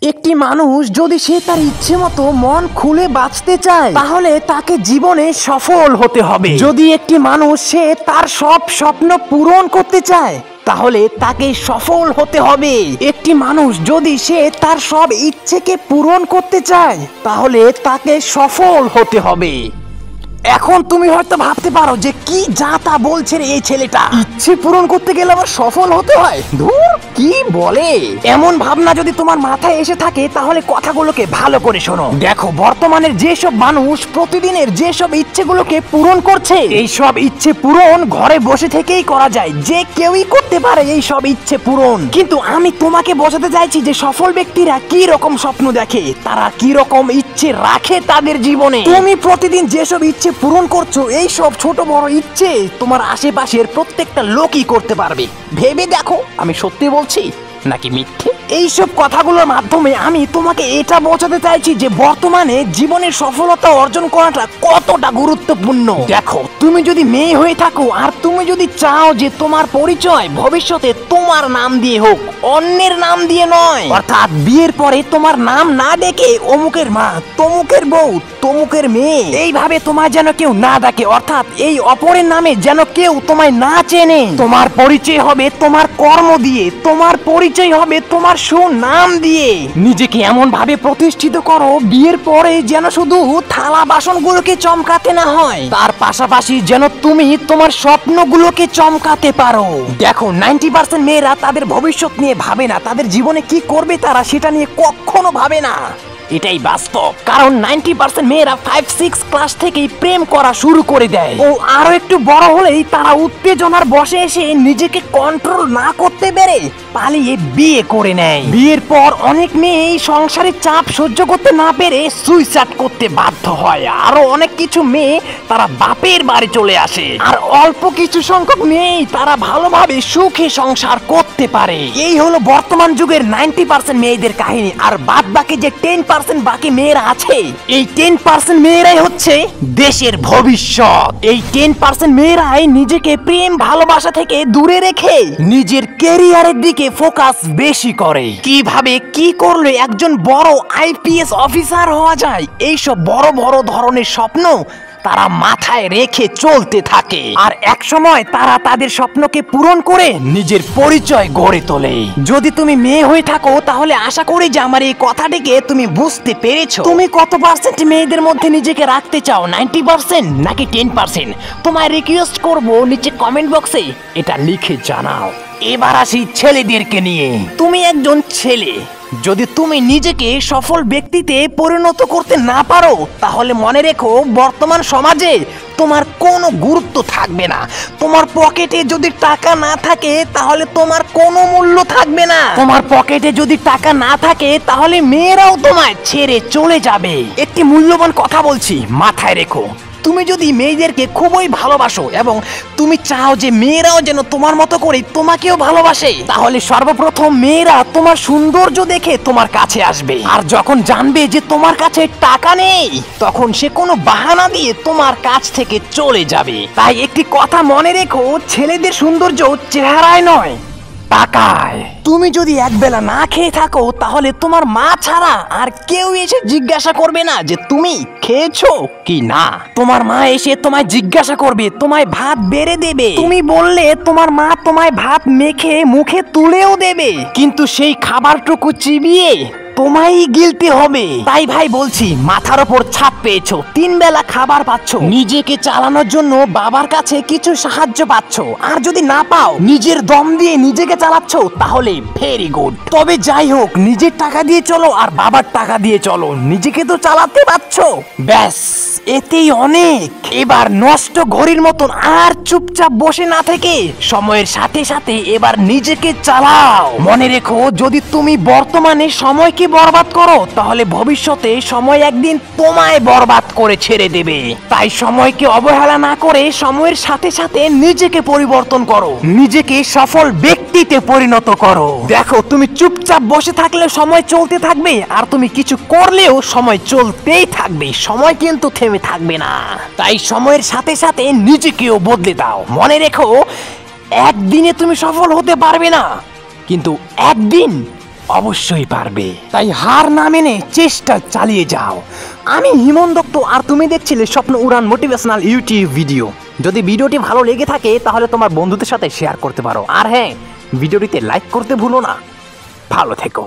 একটি মানুষ যদি সে তার ইচ্ছে মতো মন খুলে বাঁচতে চায় তাহলে তাকে জীবনে সফল হতে হবে। যদি একটি মানুষ সে তার সব স্বপ্ন পূরণ করতে চায় তাহলে তাকে সফল হতে হবে। একটি মানুষ যদি সে তার সব ইচ্ছেকে পূরণ করতে চায় তাহলে তাকে সফল হতে হবে। এখন তুমি হয়তো ভাবতে পারো যে কি যা তা বলছে রে এই ছেলেটা, ইচ্ছে পূরণ করতে গেলে আবার সফল হতে হয়? ধুর, কি বলে! এমন ভাবনা যদি তোমার মাথায় এসে থাকে তাহলে কথাগুলোকে ভালো করে শোনো। দেখো, বর্তমানের যেসব মানুষ প্রতিদিনের যেসব ইচ্ছেগুলোকে পূরণ করছে, এই সব ইচ্ছে পূরণ ঘরে বসে থেকেই করা যায়। যে কেউই করতে পারে এই সব ইচ্ছে পূরণ। কিন্তু আমি তোমাকে বোঝাতে চাইছি যে সফল ব্যক্তিরা কি রকম স্বপ্ন দেখে, তারা কি রকম ইচ্ছে রাখে তাদের জীবনে। তুমি প্রতিদিন যেসব ইচ্ছে পূরণ করছো, এই সব ছোট বড় ইচ্ছে তোমার আশেপাশের প্রত্যেকটা লোকই করতে পারবে। ভেবে দেখো আমি সত্যি বলছি নাকি মিথ্যে। এইসব কথাগুলোর মাধ্যমে আমি তোমাকে এটা বোঝাতে চাইছি যে বর্তমানে জীবনের সফলতা অর্জন করাটা কতটা গুরুত্বপূর্ণ। দেখো, তুমি যদি মেয়ে হয়ে থাকো আর তুমি যদি চাও যে তোমার পরিচয় ভবিষ্যতে তোমার নাম দিয়ে হোক, অন্যের নাম দিয়ে নয়, অর্থাৎ বিয়ের পরে তোমার নাম না ডেকে অমুকের মা, তমুকের বউ, তমুকের মেয়ে এইভাবে তোমায় যেন কেউ না ডাকে, অর্থাৎ এই অপরের নামে যেন কেউ তোমায় না চেনে। তোমার পরিচয় হবে তোমার কর্ম দিয়ে, তোমার পরিচয় হবে তোমার সুনাম দিয়ে। নিজেকে এমন ভাবে প্রতিষ্ঠিত করো বিয়ের পরে যেন শুধু থালা বাসনগুলোকে চমকাতে না হয়, তার পাশাপাশি যেন তুমি তোমার স্বপ্নগুলোকে চমকাতে পারো। দেখো, 90% মেয়েরা তাদের ভবিষ্যৎ নিয়ে ভাবে না, তাদের জীবনে কি করবে তারা সেটা নিয়ে কখনো ভাবে না। এটাই বাস্তব, কারণ 90% মেয়েরা 5-6 ক্লাস থেকেই প্রেম করা শুরু করে দেয়। ও আরো একটু বড় হলেই তারা উত্তেজনার বশে এসে নিজেকে কন্ট্রোল না করতে পেরে পালিয়ে বিয়ে করে নেয়। বিয়ের পর অনেক মেয়ে এই সংসারের চাপ সহ্য করতে না পেরে সুইসাইড করতে বাধ্য হয়। আরো অনেক কিছু মেয়ে তারা বাপের বাড়ি চলে আসে। আর অল্প কিছু সংখ্যক মেয়ে তারা ভালোভাবে সুখে সংসার করতে পারে। এই হলো বর্তমান যুগের 90% মেয়েদের কাহিনী। আর বাদ বাকি যে 10% বাকি মেয়েরা আছে, এই 10% মেয়েরাই হচ্ছে দেশের ভবিষ্যৎ। এই 10% মেয়েরাই নিজেকে প্রেম ভালোবাসা থেকে দূরে রেখে নিজের ক্যারিয়ারের দিকে ফোকাস বেশি করে। কিভাবে কি করলে একজন বড় আইপিএস অফিসার হওয়া যায়, এইসব বড় বড় ধরনের স্বপ্ন তারা মাথায় রেখে চলতে থাকে। আর এক সময় তারা তাদের স্বপ্নকে পূরণ করে নিজের পরিচয় গড়ে তোলে। যদি তুমি মেয়ে হয়ে থাকো তাহলে আশা করি যে আমার এই কথাটিকে তুমি বুঝতে পেরেছো। তুমি কত পার্সেন্ট মেয়েদের মধ্যে নিজেকে রাখতে চাও, 90% নাকি 10%? তোমায় রিকোয়েস্ট করব নিচে কমেন্ট বক্সে এটা লিখে জানাও। এবার আসি ছেলেদেরকে নিয়ে। তুমি একজন ছেলে, যদি তুমি নিজেকে সফল ব্যক্তিতে পরিণত করতে না পারো তাহলে মনে রেখো বর্তমান সমাজে তোমার কোনো গুরুত্ব থাকবে না। তোমার পকেটে যদি টাকা না থাকে তাহলে তোমার কোনো মূল্য থাকবে না। তোমার পকেটে যদি টাকা না থাকে তাহলে মেয়েরাও তোমায় ছেড়ে চলে যাবে। একটি মূল্যবান কথা বলছি, মাথায় রেখো। তুমি যদি মেয়েদেরকে খুবই ভালোবাসো এবং তুমি চাও যে মেয়েরাও যেন তোমার মতো করে তোমাকেও ভালোবাসে, তাহলে সর্বপ্রথম মেয়েরা তোমার সৌন্দর্য দেখে তোমার কাছে আসবে। আর যখন জানবে যে তোমার কাছে টাকা নেই তখন সে কোনো বাহানা দিয়ে তোমার কাছ থেকে চলে যাবে। তাই একটি কথা মনে রেখো, ছেলেদের সৌন্দর্য চেহারায় নয়, টাকায়। তুমি যদি একবেলা না খেয়ে থাকো তাহলে তোমার মা ছাড়া আর কেউ এসে জিজ্ঞাসা করবে না যে তুমি খেয়েছো কি না। তোমার মা এসে তোমায় জিজ্ঞাসা করবে, তোমায় ভাত বেড়ে দেবে। তুমি বললে তোমার মা তোমায় ভাত মেখে মুখে তুলেও দেবে, কিন্তু সেই খাবারটুকু চিবিয়ে তোমায় গিলতে হবে। তাই ভাই বলছি, মাথার ওপর ছাদ পেয়েছো, 3 বেলা খাবার পাচ্ছ, নিজেকে চালানোর জন্য বাবার কাছে কিছু সাহায্য পাচ্ছ, আর যদি না পাও নিজের দম দিয়ে নিজেকে চালাচ্ছ তাহলে ভেরি গুড। তবে যাই হোক, নিজের টাকা দিয়ে চলো আর বাবার টাকা দিয়ে চলো, নিজেকে তো চালাতে পারছো, ব্যাস এতেই অনেক। এবার নষ্ট ঘড়ির মতন আর চুপচাপ বসে না থেকে সময়ের সাথে সাথে এবার নিজেকে চালাও। মনে রেখো, যদি তুমি বর্তমানে সময়কে বরবাদ করো তাহলে ভবিষ্যতে সময় একদিন তোমায় বরবাদ করে ছেড়ে দেবে। তাই সময়কে অবহেলা না করে সময়ের সাথে সাথে নিজেকে পরিবর্তন করো, নিজেকে সফল ব্যক্তিতে পরিণত করো। দেখো, তুমি চুপচাপ বসে থাকলে সময় চলতে থাকবে, আর তুমি কিছু করলেও সময় চলতেই থাকবে, সময় কিন্তু থেমে থাকবে না। তাই সময়ের সাথে সাথে নিজেকেও বদলে দাও। মনে রেখো, একদিনে তুমি সফল হতে পারবে না, কিন্তু একদিন অবশ্যই পারবে। তাই হার না মেনে চেষ্টা চালিয়ে যাও। আমি হিমন দত্ত, আর তুমি দেখছিলে স্বপ্ন উড়ান মোটিভেশনাল ইউটিউব ভিডিও। যদি ভিডিওটি ভালো লেগে থাকে তাহলে তোমার বন্ধুদের সাথে শেয়ার করতে পারো। আর হ্যাঁ, ভিডিওটিতে লাইক করতে ভুলো না। ভালো থেকো।